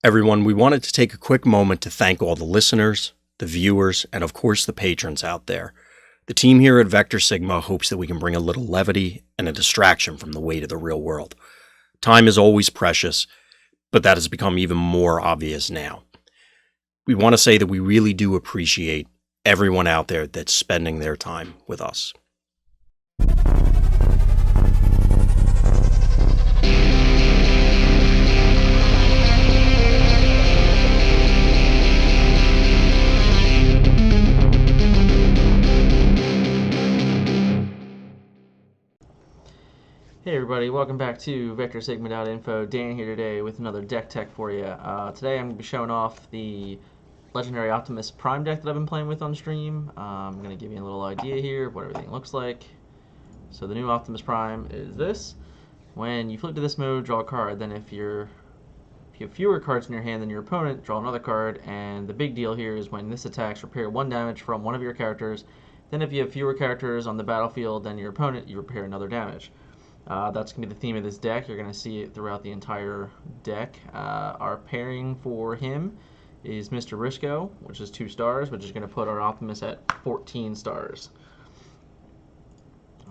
Everyone, we wanted to take a quick moment to thank all the listeners, the viewers, and of course the patrons out there. The team here at Vectorsigma hopes that we can bring a little levity and a distraction from the weight of the real world. Time is always precious, but that has become even more obvious now. We want to say that we really do appreciate everyone out there that's spending their time with us. Hey everybody, welcome back to Vectorsigma.info. Dan here today with another deck tech for you. Today I'm going to be showing off the Legendary Optimus Prime deck that I've been playing with on stream. I'm going to give you a little idea here of what everything looks like. So the new Optimus Prime is this. When you flip to this mode, draw a card. Then if you have fewer cards in your hand than your opponent, draw another card. And the big deal here is when this attacks, repair 1 damage from one of your characters. Then if you have fewer characters on the battlefield than your opponent, you repair another damage. That's going to be the theme of this deck. You're going to see it throughout the entire deck. Our pairing for him is Mr. Risco, which is 2 stars, which is going to put our Optimus at 14 stars.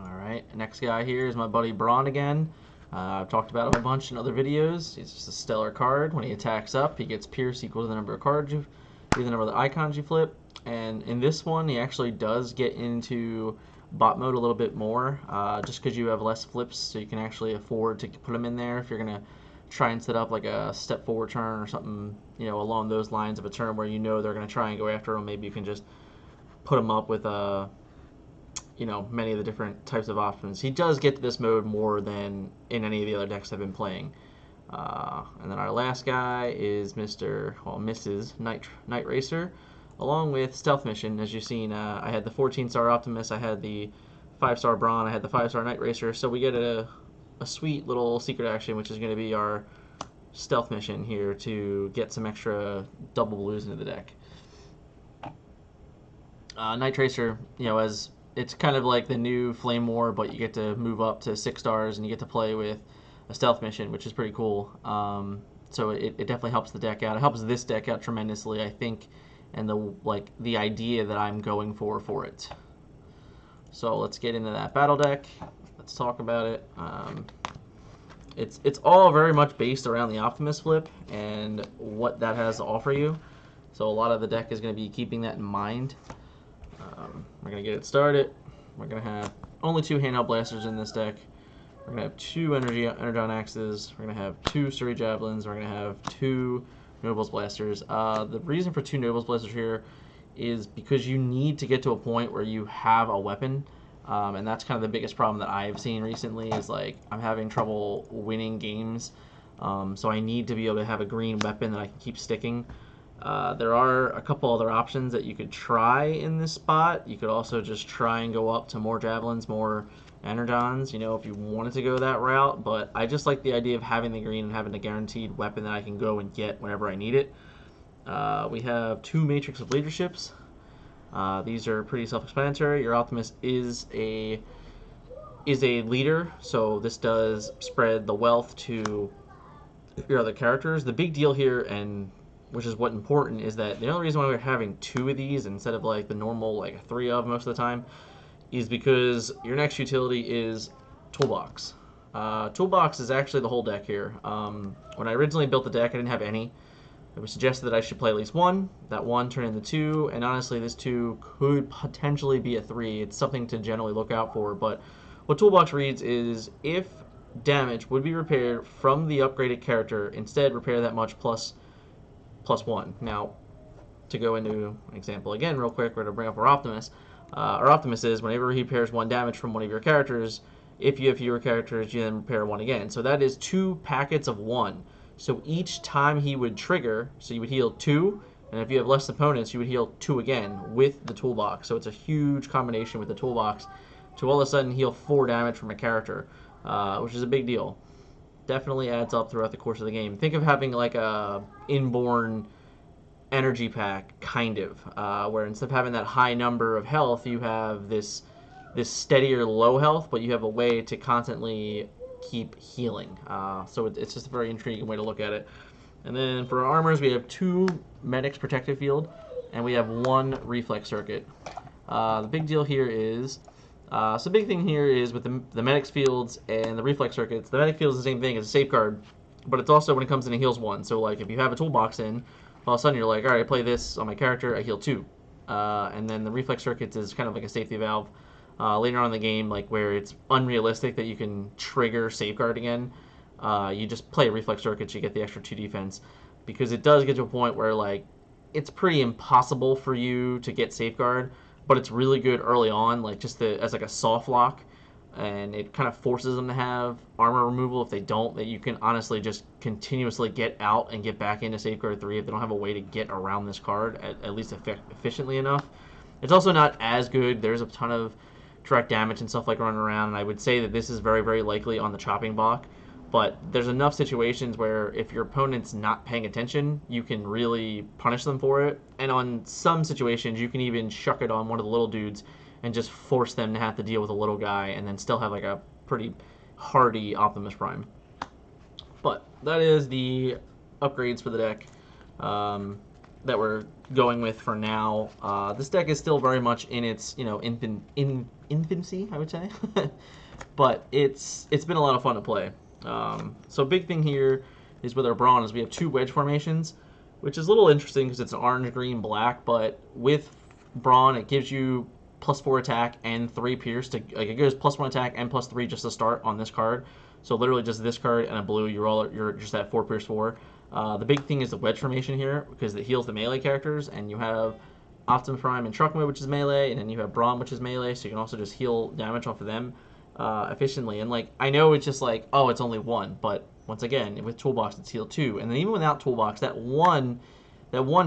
Alright, next guy here is my buddy Brawn again. I've talked about him a bunch in other videos. He's just a stellar card. When he attacks up, he gets Pierce equal to the number of cards the number of the icons you flip. And in this one, he actually does get into bot mode a little bit more, just because you have less flips, so you can actually afford to put them in there if you're going to try and set up like a step forward turn or something, you know, along those lines of a turn where you know they're going to try and go after them. Maybe you can just put them up with, you know, many of the different types of options. He does get to this mode more than in any of the other decks I've been playing. And then our last guy is Mrs. Night Racer, along with Stealth Mission. As you've seen, I had the 14-star Optimus, I had the 5-star Brawn, I had the 5-star Night Racer, so we get a sweet little secret action, which is going to be our Stealth Mission here to get some extra double blues into the deck. Night Racer, you know, as it's kind of like the new Flame War, but you get to move up to 6 stars and you get to play with a Stealth Mission, which is pretty cool. So it definitely helps the deck out. It helps this deck out tremendously, I think, and the idea that I'm going for it. So let's get into that battle deck. Let's talk about it. It's all very much based around the Optimus flip and what that has to offer you. So a lot of the deck is going to be keeping that in mind. We're going to get it started. We're going to have only 2 handheld blasters in this deck. We're going to have 2 Energon Axes. We're going to have 2 Surrey Javelins. We're going to have 2 Nobles Blasters. The reason for 2 Nobles Blasters here is because you need to get to a point where you have a weapon, and that's kind of the biggest problem that I've seen recently is like I'm having trouble winning games, so I need to be able to have a green weapon that I can keep sticking. There are a couple other options that you could try in this spot. You could also just try and go up to more Javelins, more Energons, you know, if you wanted to go that route, but I just like the idea of having the green and having a guaranteed weapon that I can go and get whenever I need it. We have 2 Matrix of Leaderships. These are pretty self-explanatory. Your Optimus is a leader, so this does spread the wealth to your other characters. The big deal here, and which is what's important, is that the only reason why we're having 2 of these instead of like the normal like 3 of most of the time is because your next utility is Toolbox. Toolbox is actually the whole deck here. When I originally built the deck, I didn't have any. It was suggested that I should play at least 1. That 1 turned into 2, and honestly, this 2 could potentially be a 3. It's something to generally look out for, but what Toolbox reads is if damage would be repaired from the upgraded character, instead repair that much plus 1. Now, to go into an example again real quick, we're going to bring up our Optimus. Our Optimus is whenever he repairs 1 damage from one of your characters, if you have fewer characters, you then repair 1 again. So that is 2 packets of 1. So each time he would trigger, so you would heal 2, and if you have less opponents, you would heal 2 again with the Toolbox. So it's a huge combination with the Toolbox to all of a sudden heal 4 damage from a character, which is a big deal. Definitely adds up throughout the course of the game. Think of having like a inborn energy pack, kind of, where instead of having that high number of health, you have this steadier low health, but you have a way to constantly keep healing. So it's just a very intriguing way to look at it. And then for our armors, we have 2 Medic's Protective Field, and we have 1 Reflex Circuit. The big deal here is, so big thing here is with the Medic's Fields and the Reflex Circuits, the Medic Field is the same thing as a safeguard, but it's also when it comes in, it heals 1. So like if you have a Toolbox in, all of a sudden you're like, all right, I play this on my character, I heal 2. And then the Reflex Circuits is kind of like a safety valve later on in the game, like where it's unrealistic that you can trigger Safeguard again. You just play Reflex Circuits, you get the extra 2 defense, because it does get to a point where like it's pretty impossible for you to get Safeguard, but it's really good early on, like just as like a soft lock, and it kind of forces them to have armor removal. If they don't, that you can honestly just continuously get out and get back into Safeguard 3 if they don't have a way to get around this card at least efficiently enough. It's also not as good. There's a ton of direct damage and stuff like running around, and I would say that this is very, very likely on the chopping block. But there's enough situations where if your opponent's not paying attention, you can really punish them for it. And on some situations, you can even shuck it on one of the little dudes and just force them to have to deal with a little guy and then still have like a pretty hardy Optimus Prime. But that is the upgrades for the deck that we're going with for now. This deck is still very much in its infancy, I would say. But it's been a lot of fun to play. So big thing here is with our Brawn is we have 2 wedge formations, which is a little interesting because it's an orange, green, black, but with Brawn it gives you +4 attack and 3 pierce. Like it goes +1 attack and +3 just to start on this card. So literally just this card and a blue, you're just at 4 pierce 4. The big thing is the wedge formation here because it heals the melee characters, and you have Optimus Prime and Truck Mode, which is melee, and then you have Brawn, which is melee, so you can also just heal damage off of them efficiently. And like I know it's just like, oh, it's only 1, but once again with Toolbox it's heal 2, and then even without Toolbox, that one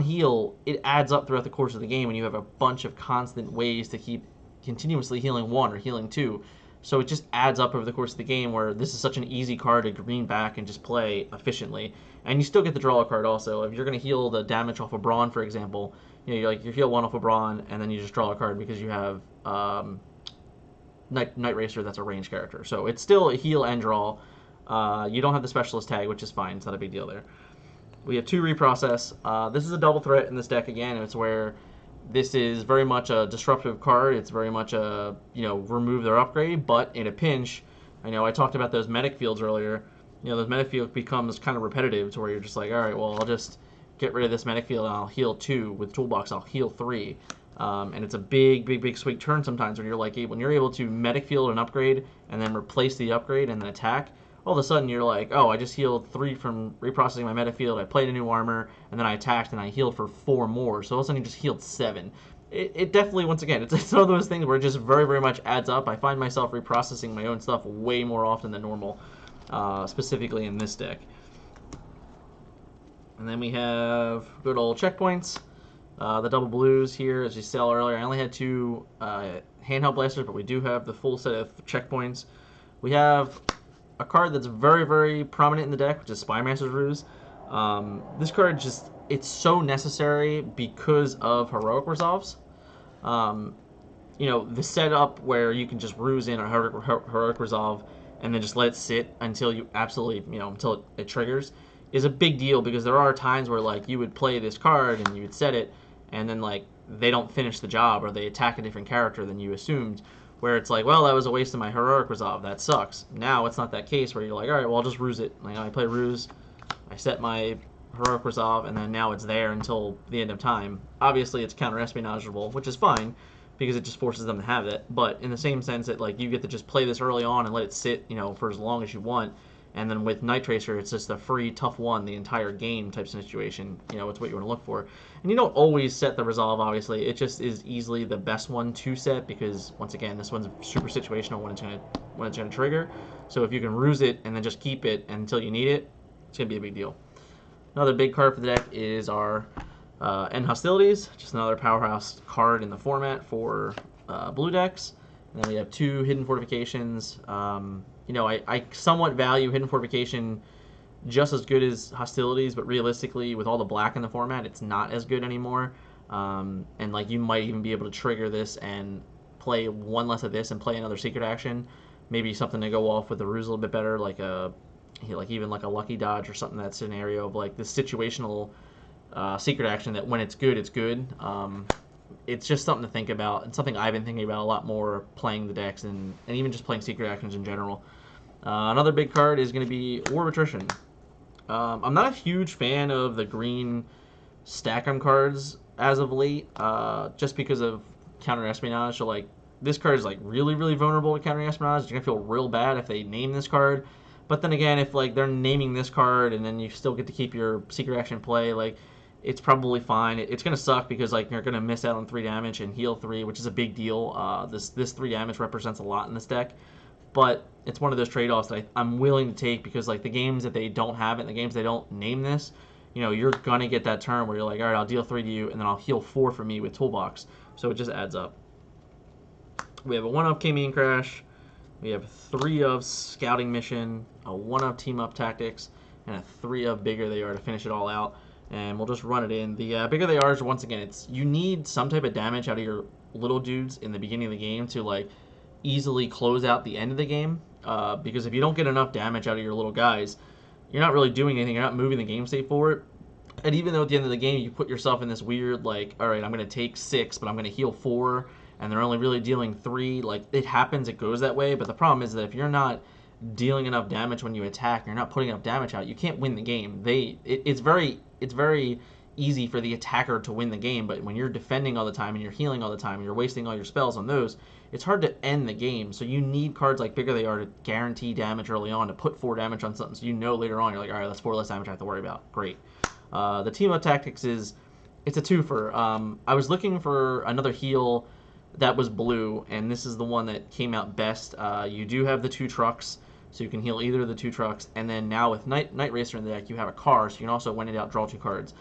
heal, it adds up throughout the course of the game, and you have a bunch of constant ways to keep continuously healing 1 or healing 2. So it just adds up over the course of the game, where this is such an easy card to green back and just play efficiently. And you still get the draw a card also. If you're going to heal the damage off of Brawn, for example, you heal 1 off of Brawn, and then you just draw a card because you have Night Racer, that's a ranged character. So it's still a heal and draw. You don't have the specialist tag, which is fine. It's not a big deal there. We have 2 reprocess. This is a double threat in this deck again. It's where this is very much a disruptive card. It's very much a, remove their upgrade, but in a pinch, I know I talked about those medic fields earlier. Those medic fields becomes kind of repetitive to where you're just like, all right, well, I'll just get rid of this medic field and I'll heal 2. With Toolbox, I'll heal 3. And it's a big sweet turn sometimes when you're like, when you're able to medic field an upgrade and then replace the upgrade and then attack, all of a sudden you're like, oh, I just healed 3 from reprocessing my meta field, I played a new armor, and then I attacked and I healed for 4 more. So all of a sudden you just healed 7. It definitely, once again, it's one of those things where it just very, very much adds up. I find myself reprocessing my own stuff way more often than normal, specifically in this deck. And then we have good old checkpoints. The double blues here, as you saw earlier. I only had 2 handheld blasters, but we do have the full set of checkpoints. We have a card that's very, very prominent in the deck, which is Spymaster's Ruse. This card it's so necessary because of Heroic Resolves. The setup where you can just ruse in a Heroic Resolve and then just let it sit until you absolutely, until it triggers, is a big deal, because there are times where like you would play this card and you would set it, and then like they don't finish the job or they attack a different character than you assumed, where it's like, well, that was a waste of my Heroic Resolve, that sucks. Now it's not that case where you're like, all right, well, I'll just ruse it. I play Ruse, I set my Heroic Resolve, and then now it's there until the end of time. Obviously it's counter-espionageable, which is fine, because it just forces them to have it, but in the same sense that like you get to just play this early on and let it sit, for as long as you want. And then with Night Tracer, it's just a free tough 1 the entire game type situation. It's what you want to look for. And you don't always set the resolve, obviously. It just is easily the best one to set, because once again, this one's super situational when it's gonna trigger. So if you can ruse it and then just keep it until you need it, it's gonna be a big deal. Another big card for the deck is our End Hostilities, just another powerhouse card in the format for blue decks. And then we have 2 Hidden Fortifications. I somewhat value Hidden Fortification just as good as Hostilities, but realistically, with all the black in the format, it's not as good anymore. And like you might even be able to trigger this and play 1 less of this and play another secret action. Maybe something to go off with the ruse a little bit better, like a like even like a lucky dodge or something. That scenario of like this situational secret action that when it's good, it's good. It's just something to think about, and something I've been thinking about a lot more playing the decks and even just playing secret actions in general. Another big card is going to be War of Attrition. I'm not a huge fan of the green stack 'em cards as of late, just because of counter espionage. So like this card is like really really vulnerable to counter espionage. You're gonna feel real bad if they name this card. But then again, if like they're naming this card and then you still get to keep your secret action play, like it's probably fine. It's gonna suck because like you're gonna miss out on 3 damage and heal 3, which is a big deal. This 3 damage represents a lot in this deck, but it's one of those trade-offs that I'm willing to take because like the games that they don't have it, and the games they don't name this, you know, you're gonna get that turn where you're like, all right, I'll deal 3 to you, and then I'll heal 4 for me with Toolbox. So it just adds up. We have a 1-of K-Mean Crash. We have 3 of Scouting Mission, a 1-of Team Up Tactics, and a 3 of Bigger They Are to finish it all out. And we'll just run it in. The Bigger They Are is, once again, it's you need some type of damage out of your little dudes in the beginning of the game to like easily close out the end of the game. Because if you don't get enough damage out of your little guys, you're not really doing anything. You're not moving the game state forward. And even though at the end of the game you put yourself in this weird like, all right, I'm going to take 6, but I'm going to heal 4, and they're only really dealing 3. Like it happens, it goes that way. But the problem is that if you're not dealing enough damage when you attack, you're not putting enough damage out, you can't win the game. It's very easy for the attacker to win the game, but when you're defending all the time and you're healing all the time and you're wasting all your spells on those, it's hard to end the game. So you need cards like Bigger They Are to guarantee damage early on, to put 4 damage on something so you know later on you're like, all right, that's 4 less damage I have to worry about. Great. The Team Up Tactics it's a twofer. I was looking for another heal that was blue, and this is the one that came out best. You do have the 2 trucks, so you can heal either of the 2 trucks, and then now with Night Racer in the deck, you have a car, so you can also, when in doubt, draw 2 cards.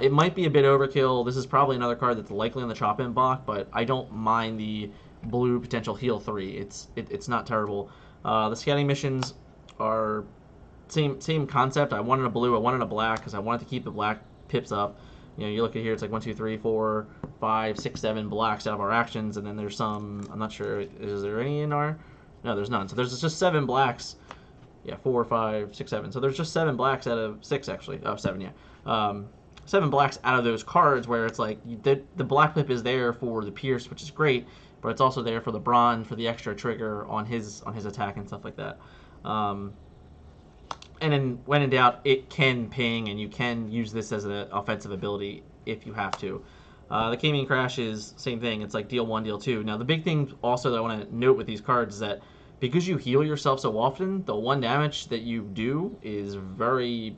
It might be a bit overkill. This is probably another card that's likely on the chop-in block, but I don't mind the blue potential heal 3. It's not terrible. The scouting missions are same concept. I wanted a blue, I wanted a black, because I wanted to keep the black pips up. You know, you look at here, it's like 1, 2, 3, 4, 5, 6, 7 blacks out of our actions, and then there's some, I'm not sure, is there any in our? No, there's none. So there's just 7 blacks. Yeah, 4, 5, 6, 7. So there's just 7 blacks out of 6, actually. Oh, 7, yeah. 7 blacks out of those cards where it's like the black pip is there for the pierce, which is great, but it's also there for the bronze, for the extra trigger on his attack and stuff like that. And then when in doubt, it can ping, and you can use this as an offensive ability if you have to. The K-Mean Crash is same thing. It's like deal 1, deal 2. Now the big thing also that I want to note with these cards is that because you heal yourself so often, the 1 damage that you do is very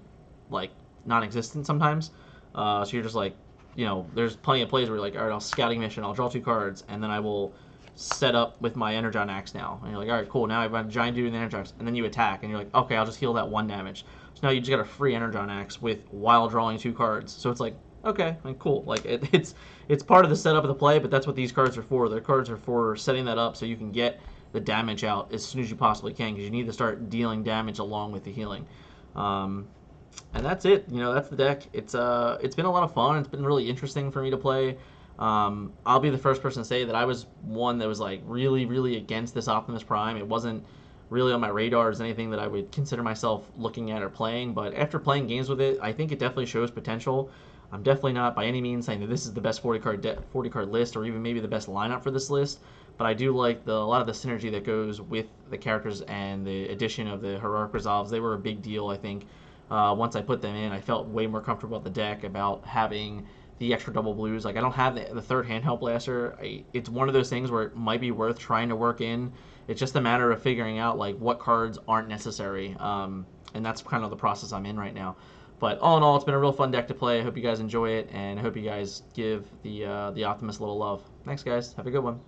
like non-existent sometimes. So you're just like, you know, there's plenty of plays where you're like, all right, I'll Scouting Mission, I'll draw 2 cards, and then I will set up with my Energon Axe now. And you're like, all right, cool, now I've got a giant dude in the Energon Axe, and then you attack, and you're like, okay, I'll just heal that 1 damage. So now you just got a free Energon Axe while drawing 2 cards. So it's like, okay, like, cool. Like it's part of the setup of the play, but that's what these cards are for. Their cards are for setting that up so you can get the damage out as soon as you possibly can, because you need to start dealing damage along with the healing. And that's it. You know, that's the deck. It's been a lot of fun. It's been really interesting for me to play. I'll be the first person to say that I was one that was like really, really against this Optimus Prime. It wasn't really on my radar as anything that I would consider myself looking at or playing. But after playing games with it, I think it definitely shows potential. I'm definitely not by any means saying that this is the best 40 card list, or even maybe the best lineup for this list. But I do like a lot of the synergy that goes with the characters and the addition of the heroic resolves. They were a big deal, I think. Once I put them in, I felt way more comfortable with the deck about having the extra double blues. Like, I don't have the third handheld blaster. It's one of those things where it might be worth trying to work in. It's just a matter of figuring out like what cards aren't necessary, and that's kind of the process I'm in right now. But all in all, it's been a real fun deck to play. I hope you guys enjoy it, and I hope you guys give the Optimus a little love. Thanks, guys. Have a good one.